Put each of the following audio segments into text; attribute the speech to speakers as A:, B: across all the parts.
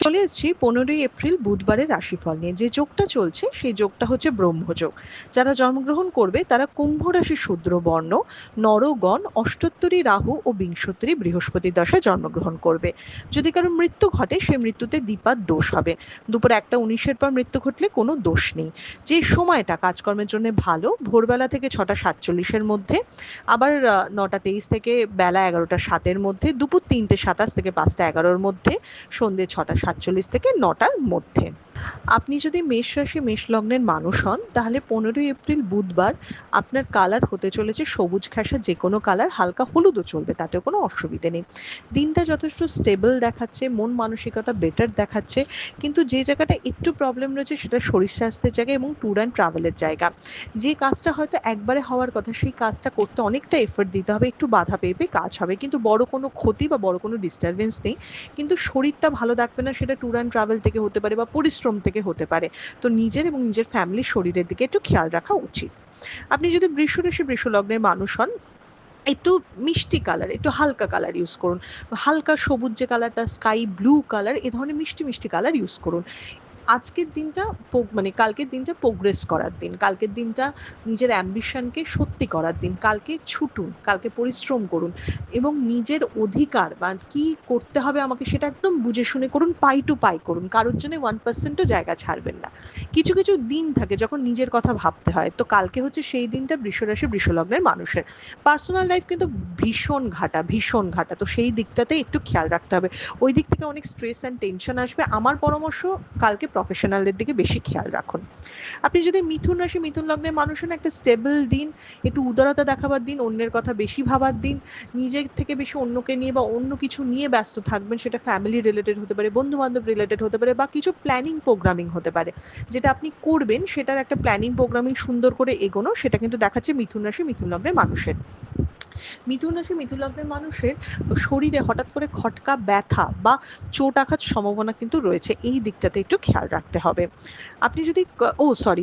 A: চলে এসেছি 15ই এপ্রিল বুধবারের রাশিফল নিয়ে। যে যোগটা চলছে সেই যোগটা হচ্ছে ব্রহ্মযোগ। যারা জন্মগ্রহণ করবে তারা কুম্ভ রাশি শূদ্র বর্ণ, নরগণ, অষ্টোত্তরী রাহু ও বিংশোত্তরী বৃহস্পতি দশায় জন্মগ্রহণ করবে। যদি কারো মৃত্যু ঘটে সেই মৃত্যুতে দ্বিপাদ দোষ হবে। দুপুর 1টা 19-এর পর মৃত্যু ঘটলে কোনো দোষ নেই। যে সময়টা কাজকর্মের জন্য ভালো ভোরবেলা থেকে 6টা 47-এর মধ্যে, আবার 9টা 23 থেকে বেলা 11টা 07-এর মধ্যে, দুপুর 3টে 27 থেকে 5টা 11-র মধ্যে, সন্ধ্যে 6টা 47 থেকে 9টার মধ্যে। আপনি যদি মেষ রাশি মেষ লগ্নের মানুষ হন তাহলে 15ই এপ্রিল বুধবার আপনার কালার হতে চলেছে সবুজ ঘেঁষা যে কোনো কালার, হালকা হলুদও চলবে, তাতেও কোনো অসুবিধে নেই। দিনটা যথেষ্ট স্টেবল দেখাচ্ছে, মন মানসিকতা বেটার দেখাচ্ছে, কিন্তু যে জায়গাটা একটু প্রবলেম রয়েছে সেটা শরীর স্বাস্থ্যের জায়গা এবং ট্যুর অ্যান্ড ট্রাভেলের জায়গা। যে কাজটা হয়তো একবারে হওয়ার কথা সেই কাজটা করতে অনেকটা এফোর্ট দিতে হবে, একটু বাধা পেয়ে পেয়ে কাজ হবে, কিন্তু বড় কোনো ক্ষতি বা বড় কোনো ডিস্টারবেন্স নেই। কিন্তু শরীরটা ভালো থাকবে না, সেটা ট্যুর অ্যান্ড ট্রাভেল থেকে হতে পারে বা পরিশ্রম থেকে হতে পারে। তো নিজের এবং নিজের ফ্যামিলির শরীরের দিকে একটু খেয়াল রাখা উচিত। আপনি যদি বৃষ রাশি বৃষ লগ্নের মানুষ হন, একটু মিষ্টি কালার, একটু হালকা কালার ইউজ করুন। হালকা সবুজ যে কালারটা, স্কাই ব্লু কালার, এ ধরনের মিষ্টি মিষ্টি কালার ইউজ করুন। আজকের দিনটা মানে কালকের দিনটা প্রোগ্রেস করার দিন, কালকের দিনটা নিজের অ্যাম্বিশনকে সত্যি করার দিন। কালকে ছুটুন, কালকে পরিশ্রম করুন এবং নিজের অধিকার বা কি করতে হবে আমাকে সেটা একদম বুঝে শুনে করুন, পাই টু পাই করুন, কারোর জন্য 1%ও জায়গা ছাড়বেন না। কিছু কিছু দিন থাকে যখন নিজের কথা ভাবতে হয়, তো কালকে হচ্ছে সেই দিনটা বৃষরাশি বৃষলগ্নের মানুষের। পার্সোনাল লাইফ কিন্তু ভীষণ ঘাটা, ভীষণ ঘাটা, তো সেই দিকটাতে একটু খেয়াল রাখতে হবে। ওই দিক থেকে অনেক স্ট্রেস অ্যান্ড টেনশন আসবে। আমার পরামর্শ, কালকে প্রফেশনালদের দিকে বেশি খেয়াল রাখুন। আপনি যদি মিথুন রাশি মিথুন লগ্নের মানুষ হন, একটা স্টেবল দিন, একটু উদারতা দেখাবার দিন, অন্যের কথা বেশি ভাবার দিন, নিজের থেকে বেশি অন্যকে নিয়ে বা অন্য কিছু নিয়ে ব্যস্ত থাকবেন, সেটা ফ্যামিলি রিলেটেড হতে পারে, বন্ধু বান্ধব রিলেটেড হতে পারে, বা কিছু প্ল্যানিং প্রোগ্রামিং হতে পারে। যেটা আপনি করবেন সেটার একটা প্ল্যানিং প্রোগ্রামিং সুন্দর করে এগোনো, সেটা কিন্তু দেখাচ্ছে মিথুন রাশি মিথুন লগ্নের মানুষের। মিথুন রাশি মিথুন লগ্নের মানুষের শরীরে হঠাৎ করে খটকা ব্যথা বা চোট আঘাত সম্ভাবনা কিন্তু রয়েছে, এই দিকটাতে একটু খেয়াল রাখতে হবে। আপনি যদি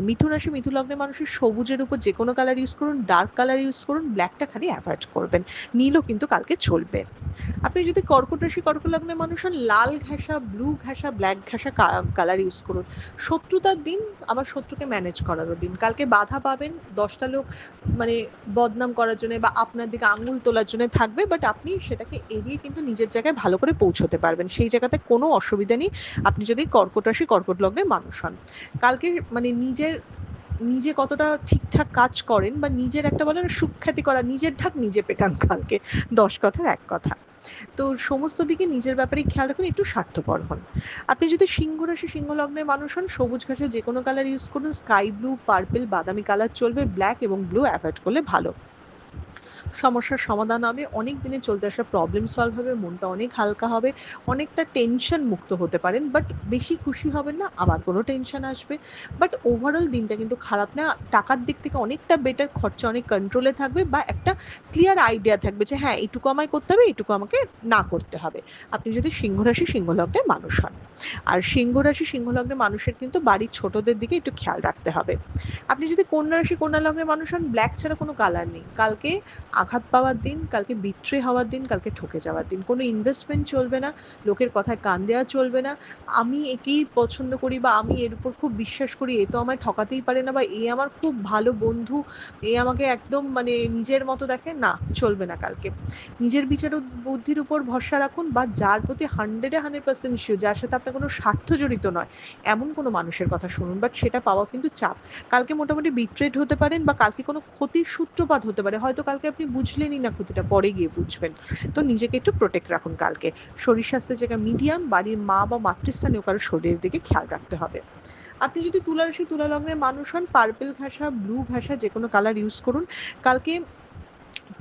A: মিথুন রাশি মিথুন লগ্নের মানুষের সবুজের উপর যে কোনো কালার ইউজ করুন, ডার্ক কালার ইউজ করুন, ব্ল্যাকটা খালি অ্যাভয়েড করবেন। নীলও কিন্তু কালকে চলবে। আপনি যদি কর্কট রাশি কর্কট লগ্নের মানুষ হন, লাল ঘেঁষা, ব্লু ঘেঁষা, ব্ল্যাক ঘেঁষা কালার ইউজ করুন। শত্রুতার দিন, আবার শত্রুকে ম্যানেজ করারও দিন। কালকে বাধা পাবেন, 10টা লোক মানে বদনাম করার জন্য বা আপনার দিকে আঙুল তোলার জন্য থাকবে, বাট আপনি সেটাকে এড়িয়ে কিন্তু নিজের জায়গায় ভালো করে পৌঁছতে পারবেন, সেই জায়গাতে কোনো অসুবিধা নেই। আপনি যদি কর্কট রাশি কর্কট লগ্নের মানুষ হন, কালকে মানে নিজে কতটা ঠিকঠাক কাজ করেন বা নিজের একটা বলে না সুখ্যাতি করা, নিজের ঢাক নিজে পেটান কালকে, 10 কথার 1 কথা। তো সমস্ত দিকে নিজের ব্যাপারে খেয়াল রাখুন, একটু স্বার্থপর হন। আপনি যদি সিংহ রাশি সিংহ লগ্নের মানুষ হন, সবুজ ঘাসের যে কোনো কালার ইউজ করুন, স্কাই ব্লু, পার্পেল, বাদামি কালার চলবে, ব্ল্যাক এবং ব্লু অ্যাভয়েড করলে ভালো। সমস্যার সমাধান হবে, অনেক দিনে চলতে আসা প্রবলেম সলভ হবে, মনটা অনেক হালকা হবে, অনেকটা টেনশন মুক্ত হতে পারেন, বাট বেশি খুশি হবেন না, আবার কোনো টেনশন আসবে। বাট ওভারঅল দিনটা কিন্তু খারাপ না, টাকার দিক থেকে অনেকটা বেটার, খরচা অনেক কন্ট্রোলে থাকবে বা একটা ক্লিয়ার আইডিয়া থাকবে যে হ্যাঁ এইটুকু আমায় করতে হবে, এইটুকু আমাকে না করতে হবে। আপনি যদি সিংহ রাশি সিংহ লগ্নের মানুষ হন। আর সিংহ রাশি সিংহ লগ্নের মানুষের কিন্তু বাড়ির ছোটদের দিকে একটু খেয়াল রাখতে হবে। আপনি যদি কন্যা রাশি কন্যা লগ্নের মানুষ হন, ব্ল্যাক ছাড়া কোনো কালার নেই। কালকে আঘাত পাওয়ার দিন, কালকে বিট্রে হওয়ার দিন, কালকে ঠকে যাওয়ার দিন। কোনো ইনভেস্টমেন্ট চলবে না, লোকের কথায় কান দেওয়া চলবে না। আমি একেই পছন্দ করি বা আমি এর উপর খুব বিশ্বাস করি, এ তো আমায় ঠকাতেই পারে না, বা এ আমার খুব ভালো বন্ধু, এ আমাকে একদম মানে নিজের মতো দেখে, না, চলবে না কালকে। নিজের বিচার বুদ্ধির উপর ভরসা রাখুন, বা যার প্রতি 100% শিওর, যার সাথে আপনার কোনো স্বার্থ জড়িত নয়, এমন কোনো মানুষের কথা শুনুন, বাট সেটা পাওয়া কিন্তু চাপ। কালকে মোটামুটি বিট্রেড হতে পারেন বা কালকে কোনো ক্ষতির সূত্রপাত হতে পারে, হয়তো কালকে আপনি বুঝলেনই না ক্ষতিটা, পরে গিয়ে বুঝবেন। তো নিজেকে একটু প্রোটেক্ট রাখুন কালকে। শরীর স্বাস্থ্যের জায়গা মিডিয়াম, বাড়ির মা বা মাতৃস্থানীয় কারো শরীরের দিকে খেয়াল রাখতে হবে। আপনি যদি তুলা রাশি তুলা লগ্নের মানুষ হন, পার্পেল ঘাসা, ব্লু ঘাসা যে কোনো কালার ইউজ করুন। কালকে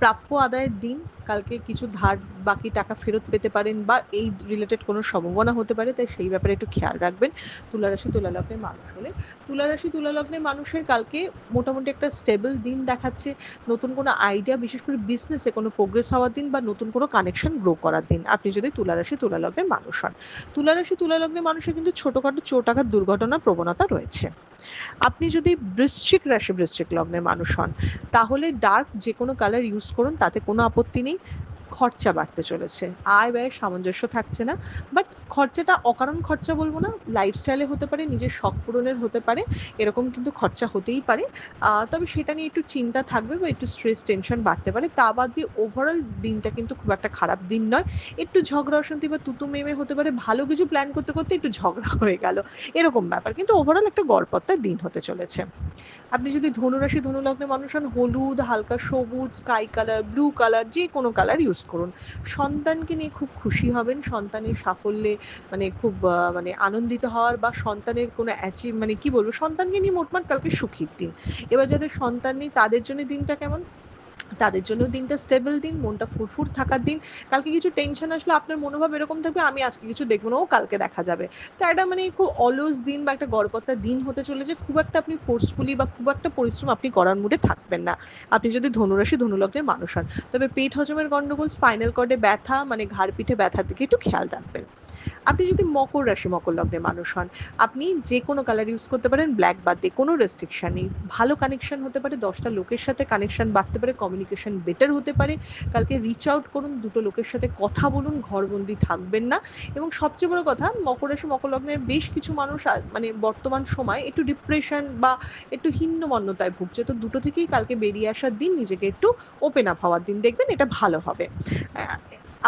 A: প্রাপ্য আদায়ের দিন, কালকে কিছু ধার বাকি টাকা ফেরত পেতে পারেন বা এই রিলেটেড কোনো সম্ভাবনা হতে পারে, তাই সেই ব্যাপারে একটু খেয়াল রাখবেন তুলারাশি তুলালগ্নের মানুষ হলে। তুলারাশি তুলালগ্নের মানুষের কালকে মোটামুটি একটা স্টেবল দিন দেখাচ্ছে। নতুন কোনো আইডিয়া, বিশেষ করে বিজনেসে কোনো প্রোগ্রেস হওয়ার দিন বা নতুন কোনো কানেকশন গ্রো করার দিন, আপনি যদি তুলারাশি তুলালগ্নের মানুষ হন। তুলারাশি তুলালগ্নের মানুষের কিন্তু ছোটোখাটো চোট আঘাত দুর্ঘটনার প্রবণতা রয়েছে। আপনি যদি বৃশ্চিক রাশি বৃশ্চিক লগ্নের মানুষ হন, তাহলে ডার্ক যে কোনো কালার ইউজ করুন, তাতে কোনো আপত্তি নেই। খরচা বাড়তে চলেছে, আয় ব্যয়ের সামঞ্জস্য থাকছে না। বাট খরচাটা অকারণ খরচা বলবো না, লাইফস্টাইলে হতে পারে, নিজের শখ পূরণের হতে পারে, এরকম কিন্তু খরচা হতেই পারে। তবে সেটা নিয়ে একটু চিন্তা থাকবে বা একটু স্ট্রেস টেনশন বাড়তে পারে। তা বাদ দিয়ে ওভারঅল দিনটা কিন্তু খুব একটা খারাপ দিন নয়। একটু ঝগড়া অশান্তি বা তুতু মেমে হতে পারে, ভালো কিছু প্ল্যান করতে করতে একটু ঝগড়া হয়ে গেল, এরকম ব্যাপার, কিন্তু ওভারঅল একটা গড়পড়তা দিন হতে চলেছে। আপনি যদি ধনুরাশি ধনু লগ্নে মানুষ হন, হলুদ, হালকা সবুজ, স্কাই কালার, ব্লু কালার, যে কোনো কালার ইউজ করুন। সন্তানকে নিয়ে খুব খুশি হবেন, সন্তানের সাফল্যে মানে খুব মানে আনন্দিত হওয়ার বা সন্তানের কোনো অ্যাচিভ মানে কি বলবো, সন্তানকে নিয়ে মোটমাট কালকে সুখীর দিন। এবার যাদের সন্তান নেই তাদের জন্য দিনটা কেমন, তাদের জন্য দিনটা স্টেবল দিন, মনটা ফুরফুর থাকার দিন। কালকে কিছু টেনশন আসলে আপনার মনোভাব এরকম থাকবে, আমি আজকে কিছু দেখবো না, ও কালকে দেখা যাবে। তো এটা মানে খুব অলস দিন বা একটা গড়পড়তা দিন হতে চলেছে। খুব একটা আপনি ফোর্সফুলি বা খুব একটা পরিশ্রম আপনি করার মুডে থাকবেন না, আপনি যদি ধনুরাশি ধনুলগ্নের মানুষ হন। তবে পেট হজমের গন্ডগোল, স্পাইনাল কর্ডে ব্যথা মানে ঘাড় পিঠে ব্যথার দিকে একটু খেয়াল রাখবেন। আপনি যদি মকর রাশি মকর লগ্নের মানুষ হন, আপনি যে কোনো কালার ইউজ করতে পারেন, ব্ল্যাক বাদ দিয়ে, কোনো রেস্ট্রিকশন নেই। ভালো কানেকশন হতে পারে, 10টা লোকের সাথে কানেকশন বাড়তে পারে, কমিউনিকেশন বেটার হতে পারে। কালকে রিচ আউট করুন, দুটো লোকের সাথে কথা বলুন, ঘরবন্দি থাকবেন না। এবং সবচেয়ে বড় কথা, মকর রাশি মকর লগ্নের বেশ কিছু মানুষ মানে বর্তমান সময় একটু ডিপ্রেশন বা একটু হীনমন্যতায় ভুগছে, তো দুটো থেকেই কালকে বেরিয়ে আসার দিন, নিজেকে একটু ওপেন আপ হওয়ার দিন, দেখবেন এটা ভালো হবে।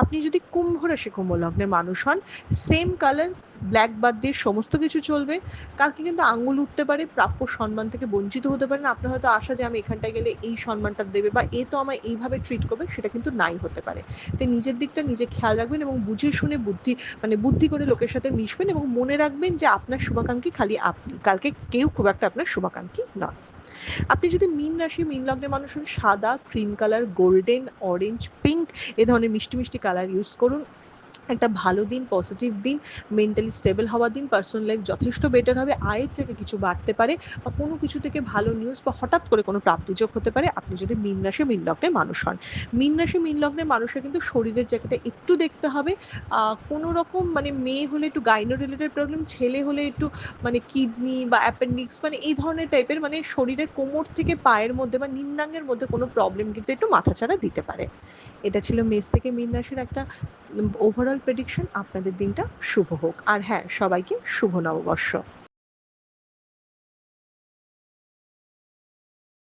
A: আপনি যদি কুম্ভ রাশি কুম্ভ লগ্নের মানুষ হন, সেম কালার, ব্ল্যাক বাদ দিয়ে সমস্ত কিছু চলবে। কালকে কিন্তু আঙুল উঠতে পারে, প্রাপ্য সম্মান থেকে বঞ্চিত হতে পারেন। আপনার হয়তো আশা যে আমি এখানটায় গেলে এই সম্মানটা দেবে বা এ তো আমায় এইভাবে ট্রিট করবে, সেটা কিন্তু নাই হতে পারে। তাই নিজের দিকটা নিজে খেয়াল রাখবেন এবং বুঝে শুনে বুদ্ধি করে লোকের সাথে মিশবেন এবং মনে রাখবেন যে আপনার শুভাকাঙ্ক্ষী খালি আপনি, কালকে কেউ খুব একটা আপনার শুভাকাঙ্ক্ষী নয়। আপনি যদি মীন রাশি মীন লগ্নের মানুষ হন, সাদা, cream colour, golden, orange, pink, এ ধরনের মিষ্টি মিষ্টি কালার ইউজ করুন। একটা ভালো দিন, পজিটিভ দিন, মেন্টালি স্টেবল হওয়ার দিন, পার্সোনাল লাইফ যথেষ্ট বেটার হবে, আয়ের জায়গায় কিছু বাড়তে পারে বা কোনো কিছু থেকে ভালো নিউজ বা হঠাৎ করে কোনো প্রাপ্তিযোগ হতে পারে, আপনি যদি মীন রাশি মীন লগ্নের মানুষ হন। মীন রাশি মীন লগ্নের মানুষের কিন্তু শরীরের জায়গাটা একটু দেখতে হবে। কোনো রকম মানে মেয়ে হলে একটু গাইনো রিলেটেড প্রবলেম, ছেলে হলে একটু মানে কিডনি বা অ্যাপেন্ডিক্স মানে এই ধরনের টাইপের, মানে শরীরের কোমর থেকে পায়ের মধ্যে বা নিম্নাঙ্গের মধ্যে কোনো প্রবলেম কিন্তু একটু মাথাচাড়া দিতে পারে। এটা ছিল মেষ থেকে মীন রাশির একটা ওভারঅল প্রেডিকশন। আপনাদের দিনটা শুভ হোক, আর হ্যাঁ, সবাইকে শুভ নববর্ষ।